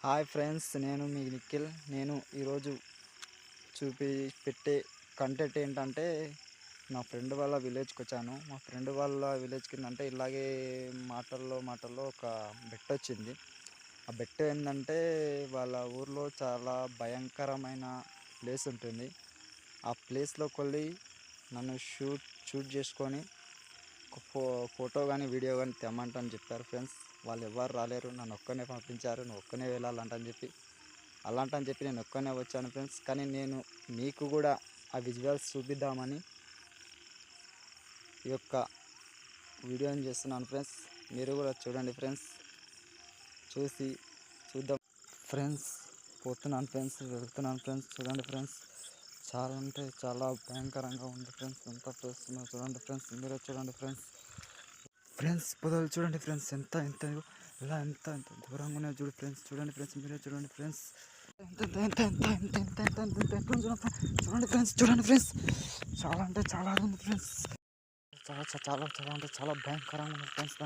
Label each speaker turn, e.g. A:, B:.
A: Hi friends, నేను మీ నిఖిల్. నేను ఈరోజు పెట్టే కంటెంట్ ఏంటంటే, నా ఫ్రెండ్ వాళ్ళ విలేజ్కి వచ్చాను. మా ఫ్రెండ్ వాళ్ళ విలేజ్ కిందంటే ఇలాగే మాటల్లో ఒక బెట్ వచ్చింది. ఆ బెట్ ఏంటంటే, వాళ్ళ ఊర్లో చాలా భయంకరమైన ప్లేస్ ఉంటుంది. ఆ ప్లేస్లోకి వెళ్ళి నన్ను షూట్ చేసుకొని ఒక ఫోటో కానీ వీడియో కానీ తెమ్మంటని చెప్పారు ఫ్రెండ్స్. వాళ్ళు ఎవరు రాలేరు, నన్ను ఒక్కనే పంపించారు. నువ్వు ఒక్కనే వెళ్ళాలంటని చెప్పి నేను ఒక్కనే వచ్చాను ఫ్రెండ్స్. కానీ నేను మీకు కూడా ఆ విజువల్స్ చూపిద్దామని ఈ యొక్క వీడియోని చేస్తున్నాను ఫ్రెండ్స్. మీరు కూడా చూడండి ఫ్రెండ్స్. చూద్దాం ఫ్రెండ్స్. పోతున్నాను ఫ్రెండ్స్, వెళ్తున్నాను ఫ్రెండ్స్. చూడండి ఫ్రెండ్స్, చాలా అంటే చాలా భయంకరంగా ఉంది ఫ్రెండ్స్. ఎంత ప్లేస్ చూడండి ఫ్రెండ్స్, మీరే చూడండి ఫ్రెండ్స్. పొదలు చూడండి ఫ్రెండ్స్, ఎంత ఇలా ఎంత దూరంగా ఉన్నాయో చూడు ఫ్రెండ్స్. చూడండి ఫ్రెండ్స్, మీరే చూడండి ఫ్రెండ్స్. చూడండి ఫ్రెండ్స్, చాలా అంటే చాలా ఉంది ఫ్రెండ్స్. చాలా అంటే చాలా భయంకరంగా ఉంది ఫ్రెండ్స్.